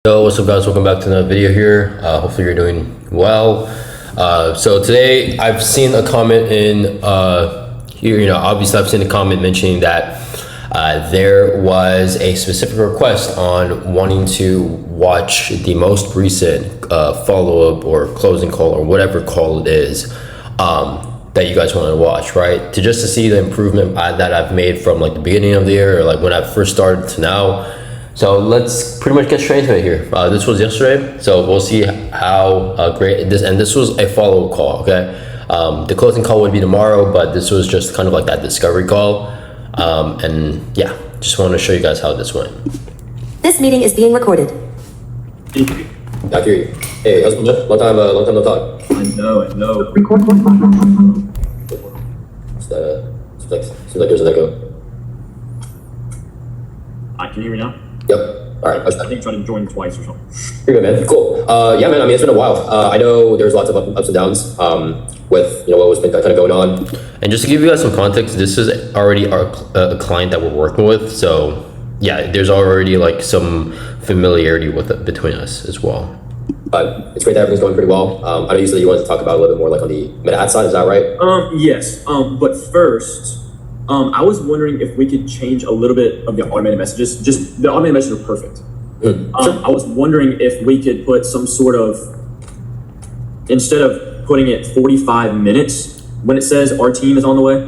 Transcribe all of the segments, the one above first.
Yo, what's up guys, welcome back to another video here. Hopefully you're doing well. So today I've seen a comment in here, obviously I've seen a comment mentioning that there was a specific request on wanting to watch the most recent follow-up or closing call or whatever call it is that you guys want to watch, right? To see the improvement that I've made from like the beginning of the year or like when I first started to now. So let's pretty much get straight into it here. This was yesterday, so we'll see how great this, and this was a follow-up call, okay? The closing call would be tomorrow, but this was just kind of like that discovery call. And yeah, just wanted to show you guys how this went. This meeting is being recorded. I hear you. Hey, how's it going? Long time no talk. I know. Record. Seems like there's an echo. Can you hear me now? Yep. All right. I think I tried to join twice or something. Pretty good, man. Cool. Yeah, man. I mean, it's been a while. I know there's lots of ups and downs with what was been kind of going on. And just to give you guys some context, this is already a client that we're working with. So yeah, there's already like some familiarity with it between us as well. But it's great that everything's going pretty well. I know you said you wanted to talk about a little bit more like on the meta ad side. Is that right? Yes. But first, I was wondering if we could change a little bit of the automated messages. Just the automated messages are perfect. Sure. I was wondering if we could put some sort of, instead of putting it 45 minutes when it says our team is on the way,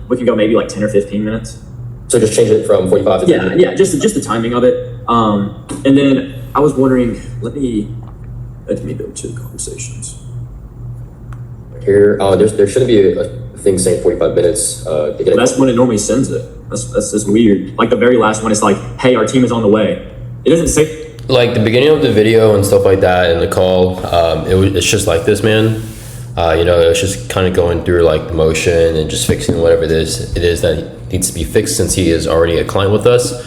we could go maybe like 10 or 15 minutes. So just change it from 45 to 10 minutes? Yeah, just the timing of it. And then I was wondering, let me go to the conversations. Here, there shouldn't be a thing saying 45 minutes. That's when it normally sends it. That's just weird. Like the very last one is like, hey, our team is on the way. It doesn't say. Like the beginning of the video and stuff like that and the call, it's just like this, man. It's just kind of going through like the motion and just fixing whatever it is that needs to be fixed since he is already a client with us.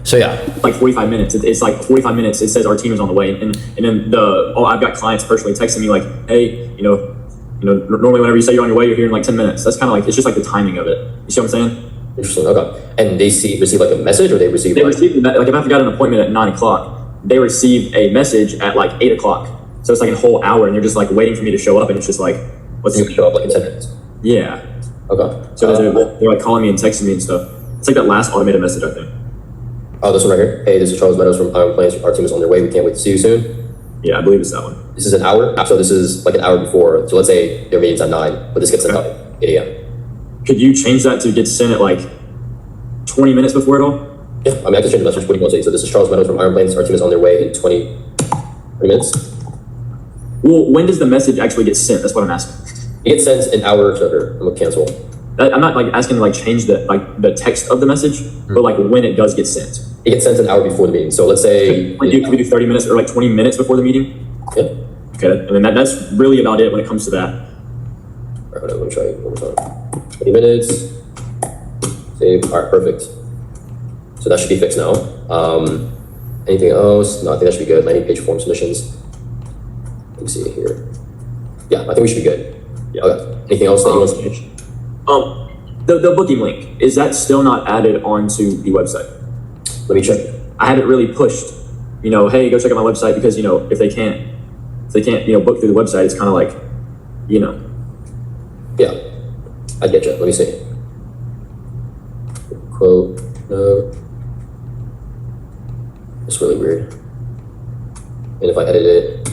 So yeah. Like 45 minutes. It's like 45 minutes. It says our team is on the way. And then I've got clients personally texting me like, hey, normally whenever you say you're on your way, you're here in like 10 minutes. That's kind of like, it's just like the timing of it. You see what I'm saying? Interesting. Okay. And they receive like a message, or they receive like if I've got an appointment at 9 o'clock, they receive a message at like 8 o'clock. So it's like a whole hour and they're just like waiting for me to show up, and it's just like, what's you show up like in 10 minutes? Yeah. Okay. So they're like calling me and texting me and stuff. It's like that last automated message, I think. Oh, this one right here. Hey, this is Charles Meadows from Iron Plains. Our team is on their way. We can't wait to see you soon. Yeah, I believe it's that one. This is an hour. So this is like an hour before. So let's say their meeting's at 9, but this gets sent out at 8 a.m. Could you change that to get sent at like 20 minutes before it all? Yeah, I mean, I can change the message. What do you want to say? So this is Charles Meadows from Iron Plains. Our team is on their way in 20 minutes. Well, when does the message actually get sent? That's what I'm asking. It gets sent an hour later. I'm gonna cancel. I'm not like asking to like change the text of the message, but like when it does get sent. It gets sent an hour before the meeting. So let's say can we do 30 minutes or like 20 minutes before the meeting? Yeah. Okay, I mean that's really about it when it comes to that. All right, let me try one more time. 20 minutes. Save. All right, perfect. So that should be fixed now. Anything else? No, I think that should be good. Landing page form submissions. Let me see it here. Yeah, I think we should be good. Yeah. Okay. Anything else that you want to change? The booking link, is that still not added onto the website? Let me check. I haven't really pushed, hey, go check out my website, because if they can't book through the website, it's kind of like, Yeah, I get you. Let me see. Quote. No. It's really weird. And if I edit it.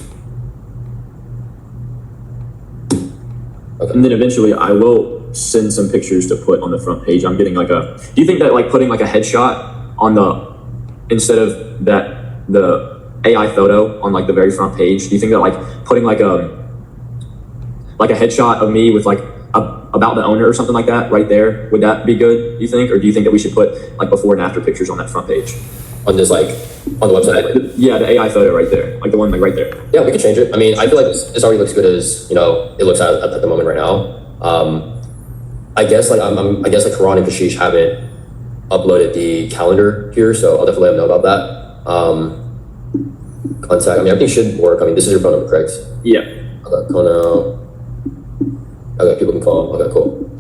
Okay. And then eventually I will send some pictures to put on the front page. I'm getting like do you think that like putting like a headshot on instead of the AI photo on like the very front page, do you think that like putting like a headshot of me with like about the owner or something like that right there, would that be good, do you think? Or do you think that we should put like before and after pictures on that front page? On this, like, on the website? Yeah, the AI photo right there, like the one like right there. Yeah, we could change it. I mean, I feel like this already looks good as, it looks at the moment right now. I guess like Karan and Kashish haven't uploaded the calendar here, so I'll definitely let them know about that. Contact, I mean, everything should work. I mean, this is your phone number, correct? Yeah. Okay, call now. Okay, people can call. Okay, cool.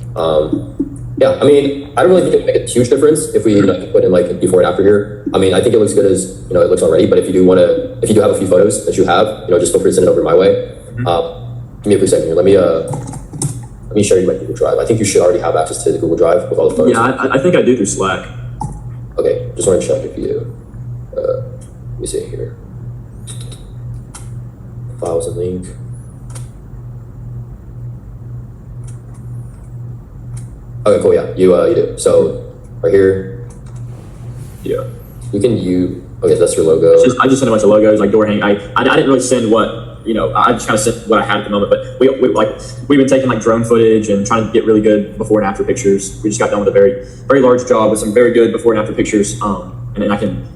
Yeah, I mean, I don't really think it would make a huge difference if we put in like before and after here. I mean, I think it looks good as it looks already. But if you do want to, if you do have a few photos that you have, just feel free to send it over my way. Give me a quick second here. Let me share you my Google Drive. I think you should already have access to the Google Drive with all the photos. Yeah, I think I do through Slack. Okay, just want to check if you. Let me see here. Files and link. Okay, cool. Yeah, you do. So right here, Yeah. you can okay, that's your logo. I just sent a bunch of logos, like door hang. I didn't really send what I just kind of sent what I had at the moment. But we've been taking like drone footage and trying to get really good before and after pictures. We just got done with a very very large job with some very good before and after pictures. And then I can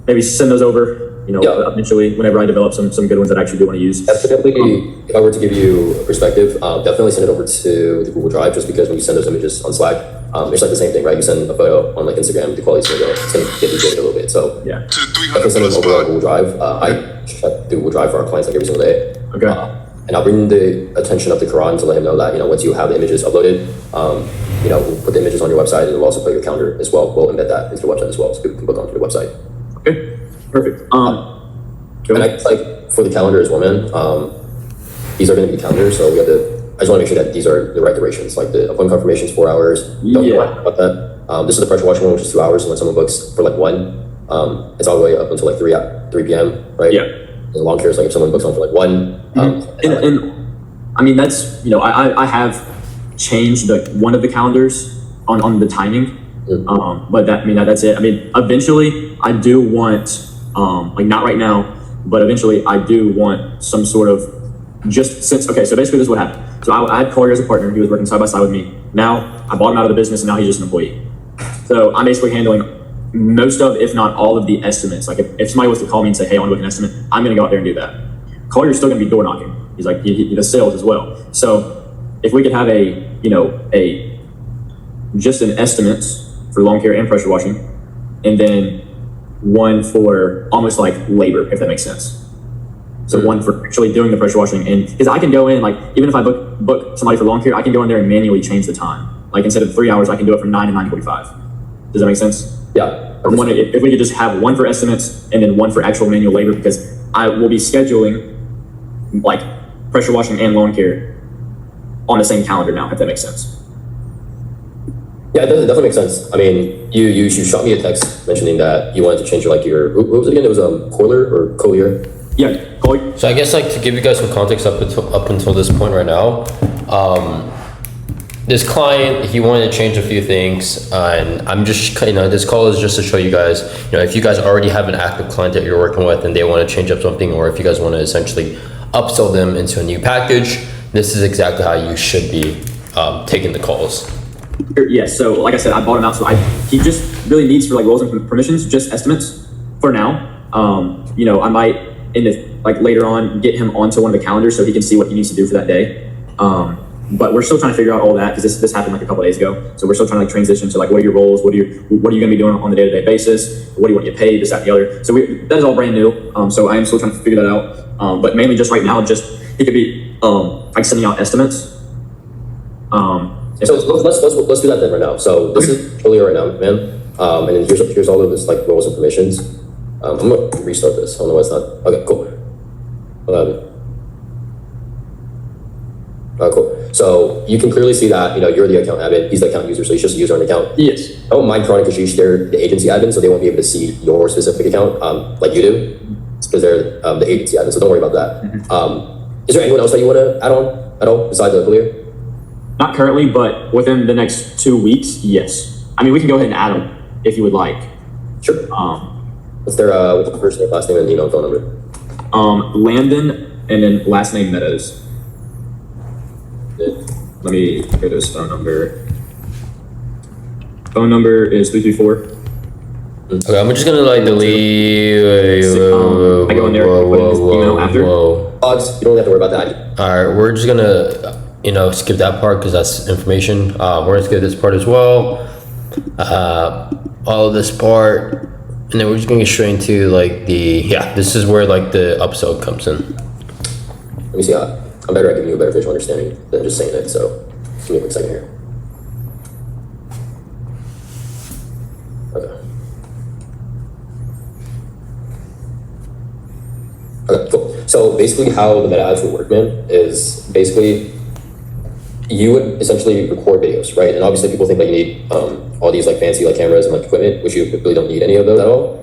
maybe send those over. Eventually, whenever I develop some good ones that I actually do want to use. Definitely, if I were to give you a perspective, definitely send it over to the Google Drive, just because when you send those images on Slack, it's like the same thing, right? You send a photo on like Instagram, the quality's gonna go, it's gonna get degraded a little bit. So Yeah. definitely send it over on Google Drive. I check the Google Drive for our clients like every single day. Okay. And I'll bring the attention of the Quran to let him know that once you have the images uploaded, we'll put the images on your website, and we'll also put your calendar as well. We'll embed that into the website as well, so people can book onto the website. Okay. Perfect. And I guess like for the calendar as well, man. These are going to be calendars, so we have to. I just want to make sure that these are the right durations. Like the appointment confirmation is 4 hours. Don't worry about that. This is the pressure washing one, which is 2 hours. And when someone books for like 1, it's all the way up until like 3 p.m. Right? Yeah. And the long care is like if someone books on for like 1. And I mean that's I have changed one of the calendars on the timing. But that's it. I mean, eventually I do want like not right now. But eventually, I do want some sort of so basically this is what happened. So I had Collier as a partner. He was working side by side with me. Now I bought him out of the business, and now he's just an employee. So I'm basically handling most of, if not all of the estimates. Like if somebody was to call me and say, hey, I want to book an estimate, I'm going to go out there and do that. Collier's still going to be door knocking. He's like, he does sales as well. So if we could have just an estimates for lawn care and pressure washing, and then one for almost like labor, if that makes sense. So one for actually doing the pressure washing, and because I can go in, like even if I book somebody for lawn care, I can go in there and manually change the time. Like instead of 3 hours, I can do it from 9 to 9:45. Does that make sense? Yeah. If we could just have one for estimates and then one for actual manual labor, because I will be scheduling like pressure washing and lawn care on the same calendar now, if that makes sense. Yeah, it definitely makes sense. I mean, you shot me a text mentioning that you wanted to change what was it again? It was Collier. Yeah, Collier. So I guess like to give you guys some context up until this point right now, this client, he wanted to change a few things, and I'm just this call is just to show you guys, if you guys already have an active client that you're working with and they want to change up something, or if you guys want to essentially upsell them into a new package, this is exactly how you should be taking the calls. Yes, so like I said, I bought him out, so he just really needs for like roles and permissions, just estimates for now. I might later on get him onto one of the calendars so he can see what he needs to do for that day. But we're still trying to figure out all that because this happened like a couple of days ago. So we're still trying to like transition to like what are your roles, what are you going to be doing on the day-to-day basis, what do you want to get paid, this, that, and the other. So that is all brand new. So I am still trying to figure that out. But mainly just right now, he could be like sending out estimates. So let's do that then right now. So this is Julia right now, man. And then here's all of this like roles and permissions. I'm gonna restart this. I don't know why it's not. Okay, cool. Cool. So you can clearly see that you're the account admin. He's the account user, so he's just a user on the account. Yes. I don't mind Chronic Kashish. They're the agency admin, so they won't be able to see your specific account like you do. It's because they're the agency admin, so don't worry about that. Is there anyone else that you want to add on at all besides the Collier? Not currently, but within the next 2 weeks, yes. I mean, we can go ahead and add them if you would like. Sure. What's their first name, last name, and email and phone number? Landon, and then last name Meadows. Let me go to his phone number. Phone number is 334. Okay, I'm just gonna like delete. I go in there and put in his email after. You don't have to worry about that. All right, we're just gonna skip that part because that's information. We're gonna skip this part as well. All of this part, and then we're just gonna get straight into like this is where like the upsell comes in. Let me see how I'm better at giving you a better visual understanding than just saying it. So give me a quick second here. Okay, cool. So basically how the meta ads would work, man, is basically you would essentially record videos, right? And obviously people think that you need all these like fancy like cameras and like equipment, which you really don't need any of those at all.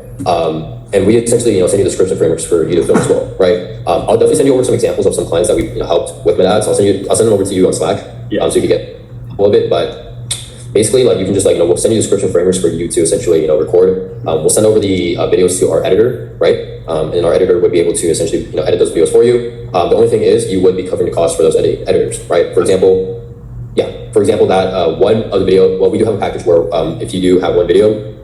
And we essentially, send you the scripts and frameworks for you to film as well, right? I'll definitely send you over some examples of some clients that we helped with meta ads. I'll send them over to you on Slack, so you can get a little bit. But basically, like you can just we'll send you the scripts and frameworks for you to essentially record. We'll send over the videos to our editor, right? And our editor would be able to essentially edit those videos for you. The only thing is you would be covering the cost for those editors, right? For example, that one of the video. Well, we do have a package where if you do have one video,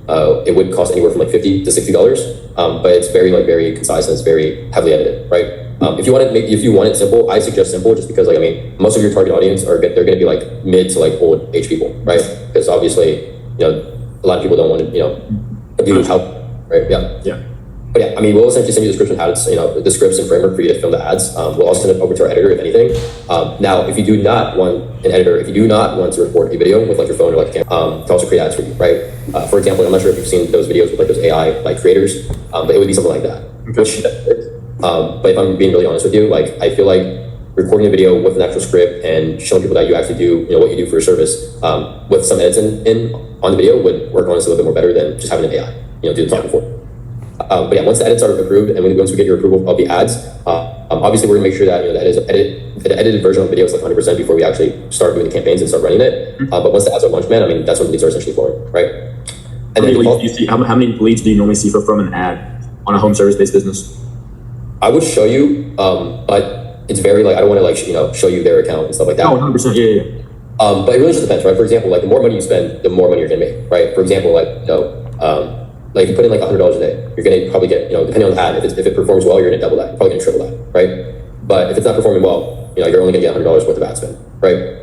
it would cost anywhere from like $50 to $60, but it's very concise and it's very heavily edited, right? If you want it simple, I suggest simple, just because most of your target audience they're going to be like mid to like old age people, right? Because obviously a lot of people don't want to abuse help, right? Yeah. But yeah, we'll essentially send you the description, how to, the scripts and framework for you to film the ads. We'll also send it over to our editor, if anything. Now, if you do not want an editor, if you do not want to record a video with like your phone or like a camera, you can also create ads for you, right? For example, I'm not sure if you've seen those videos with like those AI like creators, but it would be something like that. Okay. But if I'm being really honest with you, I feel like recording a video with an actual script and showing people that you actually do, what you do for your service, with some edits in on the video would work honestly a little bit more better than just having an AI, do the talking for. But yeah, once the edits are approved and once we get your approval of the ads, obviously we're gonna make sure that the edited version of the video is like 100% before we actually start doing the campaigns and start running it. But once the ads are launched, man, that's when the leads are essentially flowing, right? And how many leads do you see? How many leads do you normally see from an ad on a home service-based business? I would show you, but it's very I don't want to show you their account and stuff like that. Oh, 100%. Yeah. But it really just depends, right? For example, the more money you spend, the more money you're gonna make, right? For example, if you put in $100 a day, you're gonna probably get, depending on the ad, if it performs well, you're gonna double that. You're probably gonna triple that, right? But if it's not performing well, you're only gonna get $100 worth of ad spend, right?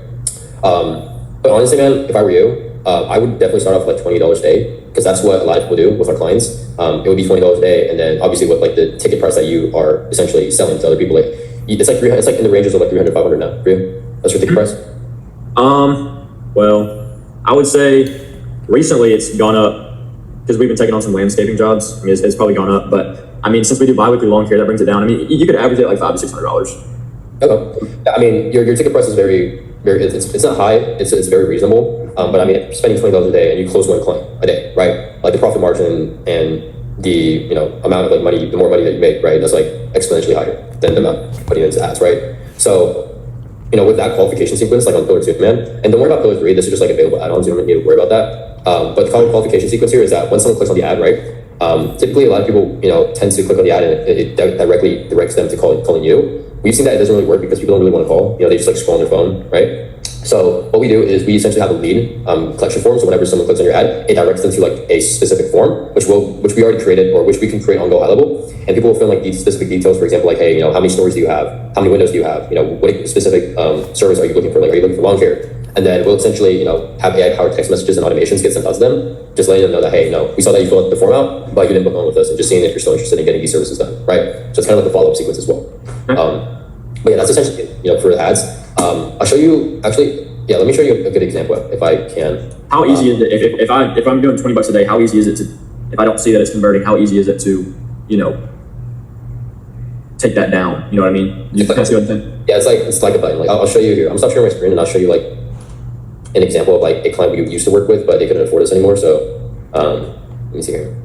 But honestly, man, if I were you, I would definitely start off with $20 a day, because that's what a lot of people do with our clients. It would be $20 a day, and then obviously with the ticket price that you are essentially selling to other people, it's like in the ranges of 300, 500 now for you. That's your ticket price. Well, I would say recently it's gone up, because we've been taking on some landscaping jobs. It's probably gone up, but since we do bi-weekly lawn care, that brings it down. You could average it like $500 to $600. Okay. Your ticket price is very, it's not high. It's very reasonable. But spending $20 a day and you close one client a day, right? Like the profit margin and the amount of money, the more money that you make, right? That's exponentially higher than the amount you're putting into ads, right? So, with that qualification sequence, on Pillar 2, man, and don't worry about Pillar 3. This is just available add-ons. You don't need to worry about that. But the qualification sequence here is that when someone clicks on the ad, right? Typically a lot of people, tend to click on the ad and it directly directs them to calling you. We've seen that it doesn't really work because people don't really want to call. They just scroll on their phone, right? So what we do is we essentially have a lead collection form. So whenever someone clicks on your ad, it directs them to a specific form, which we already created, or which we can create on Go High Level, and people will fill in these specific details. For example, hey, how many stories do you have? How many windows do you have? What specific service are you looking for? Are you looking for lawn care? And then we'll essentially, have AI-powered text messages and automations get sent out to them, just letting them know that, hey, we saw that you filled the form out, but you didn't book on with us, and just seeing if you're still interested in getting these services done, right? So it's kind of like a follow-up sequence as well. But yeah, that's essentially, for the ads. I'll show you, actually, let me show you a good example if I can. How easy is it, if I'm doing $20 a day, how easy is it to, if I don't see that it's converting, how easy is it to, take that down? You know what I mean? You see what I'm saying? Yeah, it's like a button. I'll show you here. I'm stop sharing my screen and I'll show you an example of a client we used to work with, but they couldn't afford us anymore. So let me see here.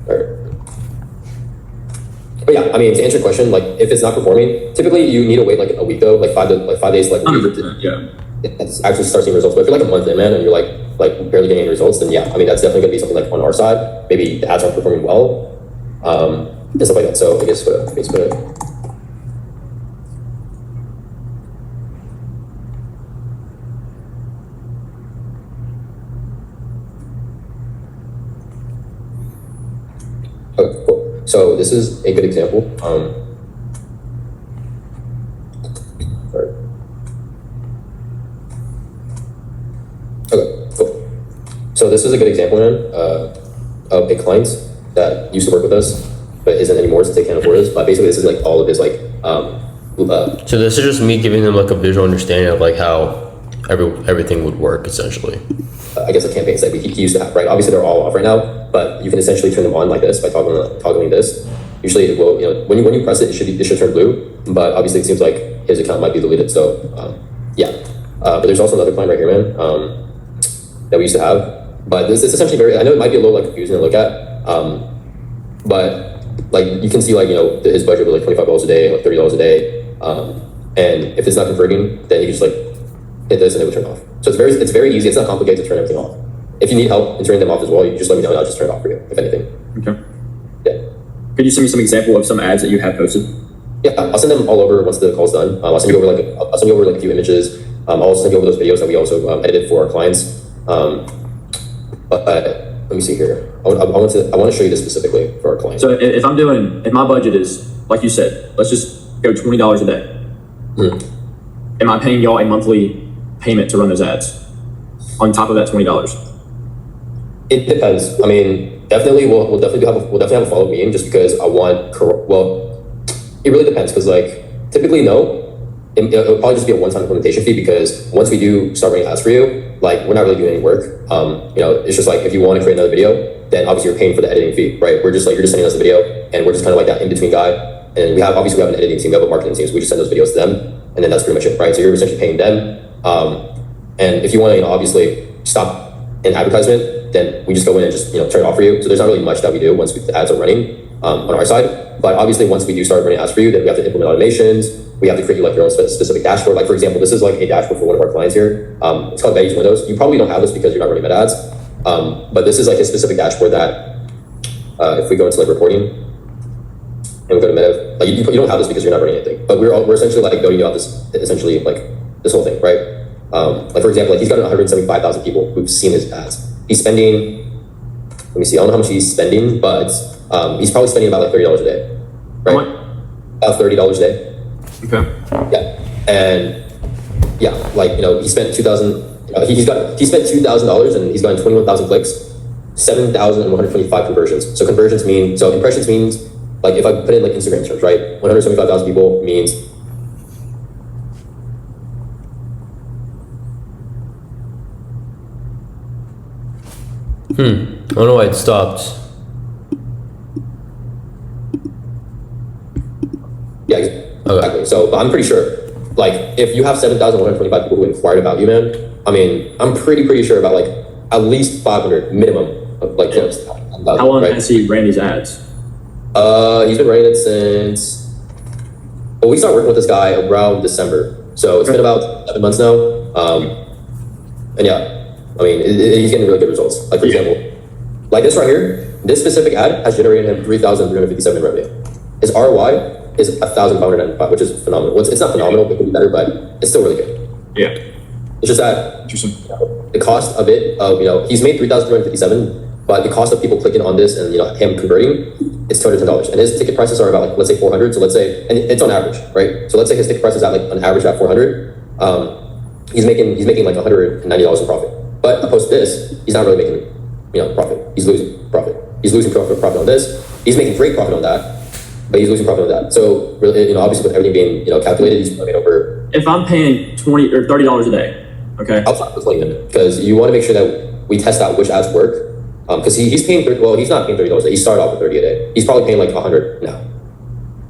All right. But yeah, to answer your question, if it's not performing, typically you need to wait a week though, 5 days, it actually start seeing results. But if you're a month in, man, and you're barely getting any results, then yeah, that's definitely gonna be something on our side. Maybe the ads aren't performing well, and stuff like that. So I guess Facebook. Okay, cool. So this is a good example. Sorry. Okay, cool. So this is a good example, man, of a client that used to work with us, but isn't anymore since they can't afford us. But basically, this is all of his So this is just me giving them a visual understanding of how everything would work essentially. I guess the campaigns that he used to have, right? Obviously, they're all off right now. but you can essentially turn them on like this by toggling this. Usually it will, when you press it, it should turn blue, but obviously it seems like his account might be deleted. So yeah, but there's also another client right here, man, that we used to have. But this is essentially I know it might be a little like confusing to look at, but like you can see like, his budget was like $25 a day, like $30 a day. And if it's not converting, then you just like hit this and it will turn off. So it's very easy. It's not complicated to turn everything off. If you need help in turning them off as well, you just let me know and I'll just turn it off for you, if anything. Okay. Yeah. Could you send me some example of some ads that you have posted? Yeah, I'll send them all over once the call's done. I'll send you over like a few images. I'll also send you over those videos that we also edited for our clients. But let me see here. I want to show you this specifically for our clients. So if my budget is, like you said, let's just go $20 a day. Am I paying y'all a monthly payment to run those ads on top of that $20? It depends. I mean, definitely we'll definitely have a follow-up meeting just because it really depends because like typically no. It'll probably just be a one-time implementation fee because once we do start running ads for you, like we're not really doing any work. It's just like if you want to create another video, then obviously you're paying for the editing fee, right? We're just like, you're just sending us the video and we're just kind of like that in-between guy. And we have an editing team, we have a marketing team, so we just send those videos to them and then that's pretty much it, right? So you're essentially paying them. And if you want to, obviously stop an advertisement, then we just go in and just, turn it off for you. So there's not really much that we do once the ads are running on our side. But obviously once we do start running ads for you, then we have to implement automations. We have to create you like your own specific dashboard. Like for example, this is like a dashboard for one of our clients here. It's called Betty's Windows. You probably don't have this because you're not running meta ads. But this is like a specific dashboard that if we go into like reporting and we go to meta, like you don't have this because you're not running anything. But we're essentially like building out this whole thing, right? Like for example, like he's got 175,000 people who've seen his ads. He's spending, let me see, I don't know how much he's spending, but he's probably spending about like $30 a day, right? About $30 a day. Okay. Yeah, and yeah, like he spent 2,000. He spent $2,000 and he's gotten 21,000 clicks, 7,125 conversions. So impressions means like if I put in like Instagram terms, right? 175,000 people means. I don't know why it stopped. Yeah, exactly. So, but I'm pretty sure, like, if you have 7,125 people who inquired about you, man, I mean, I'm pretty sure about like at least 500 minimum of like clips. How long has he ran these ads? He's been running it since. Well, we started working with this guy around December, so it's been about 7 months now. And yeah, I mean, he's getting really good results. Like for example, like this right here, this specific ad has generated him 3,357 in revenue. His ROI is 1,595, which is phenomenal. Well, it's not phenomenal, it could be better, but it's still really good. Yeah. It's just that Interesting. the cost of it, he's made 3,357, but the cost of people clicking on this and him converting, it's $210. And his ticket prices are about like, let's say 400. So let's say, and it's on average, right? So let's say his ticket price is at like on average at 400. He's making like $190 in profit. But opposed to this, he's not really making profit. He's losing profit. He's losing profit on this. He's making great profit on that, but he's losing profit on that. So really, obviously with everything being calculated, he's made over. If I'm paying $20 or $30 a day, okay. I'll stop explaining them because you want to make sure that we test out which ads work. Because he's paying he's not paying $30 a day. He started off with 30 a day. He's probably paying like 100 now.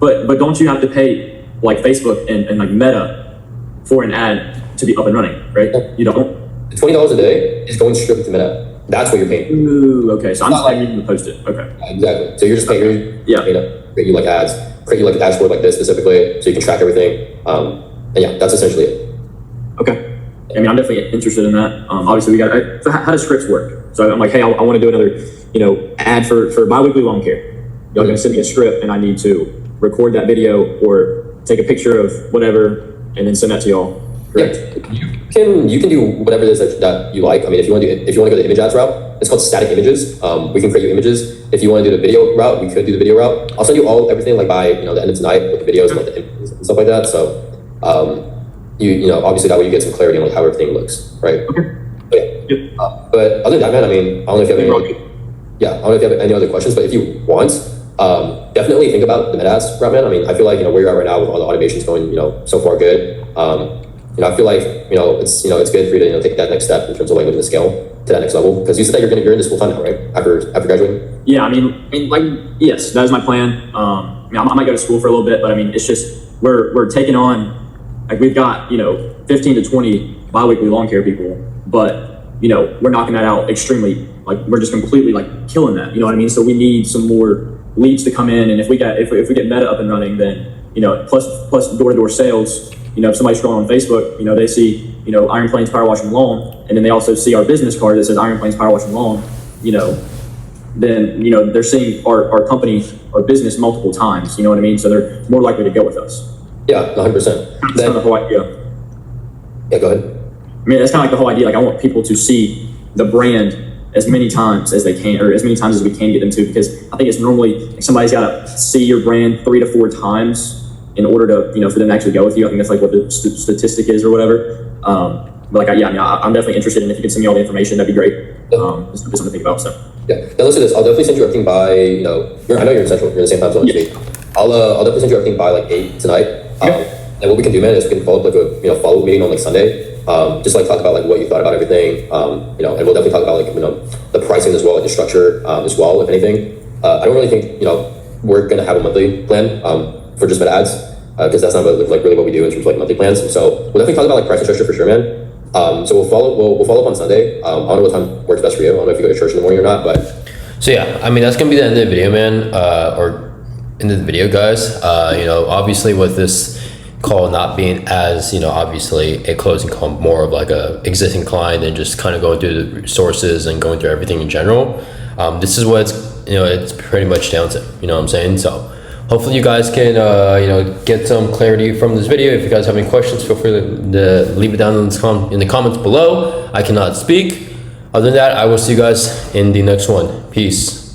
But don't you have to pay like Facebook and like Meta for an ad to be up and running, right? You don't. $20 a day is going strictly to Meta. That's what you're paying. Ooh, okay. So I'm just paying you to post it. Okay. Exactly. So you're just paying. Yeah. Create you like ads, create you like a dashboard like this specifically, so you can track everything. And yeah, that's essentially it. Okay. I mean, I'm definitely interested in that. Obviously, so how does scripts work? So I'm like, hey, I want to do another, ad for biweekly lawn care. Y'all gonna send me a script, and I need to record that video or take a picture of whatever, and then send that to y'all. Correct. Yeah. You can do whatever it is that you like. I mean, if you want to go the image ads route, it's called static images. We can create you images. If you want to do the video route, we could do the video route. I'll send you everything like by the end of tonight with the videos and like the images and stuff like that. So obviously that way you get some clarity on like how everything looks, right? Okay. Yeah. But other than that, man, I mean, I don't know if you have any other questions, but if you want, definitely think about the meta ads route, man. I mean, I feel like where you're at right now with all the automations going, so far good. I feel like it's good for you to take that next step in terms of like looking to scale. to that next level? Because you said that you're in this full time now, right? After graduating. Yeah, I mean, like, yes, that is my plan. I mean, I might go to school for a little bit, but I mean, it's just we're taking on, like, we've got 15 to 20 bi-weekly lawn care people, but we're knocking that out extremely. Like, we're just completely like killing that. You know what I mean? So we need some more leads to come in, and if we get Meta up and running, then plus door-to-door sales. If somebody's scrolling on Facebook, they see Iron Plains Power Wash and Lawn, and then they also see our business card that says Iron Plains Power Wash and Lawn. Then they're seeing our company, our business multiple times. You know what I mean? So they're more likely to go with us. Yeah, 100%. That's kind of the whole idea. Yeah, go ahead. I mean, that's kind of like the whole idea. Like, I want people to see the brand as many times as they can, or as many times as we can get them to, because I think it's normally like somebody's got to see your brand 3 to 4 times in order to, for them to actually go with you. I think that's like what the statistic is or whatever. But like, I'm definitely interested in, if you can send me all the information, that'd be great. It's something to think about. So yeah, now let's do this. I'll definitely send you everything by, I know you're in Central, you're in the same time zone as me. I'll definitely send you everything by like 8 tonight. And what we can do, man, is we can follow up like a follow-up meeting on like Sunday. Just like talk about like what you thought about everything. And we'll definitely talk about like the pricing as well, like the structure as well, if anything. I don't really think we're gonna have a monthly plan for just Meta ads, because that's not like really what we do in terms of like monthly plans. So we'll definitely talk about like pricing structure for sure, man. So we'll follow up on Sunday. I don't know what time works best for you. I don't know if you go to church in the morning or not, but So yeah, I mean, that's gonna be the end of the video, man, or end of the video, guys. Obviously with this call not being as, obviously a closing call, more of like a existing client and just kind of going through the sources and going through everything in general. This is what it's pretty much down to, what I'm saying? So hopefully you guys can, get some clarity from this video. If you guys have any questions, feel free to leave it down in the comments below. I cannot speak. Other than that, I will see you guys in the next one. Peace.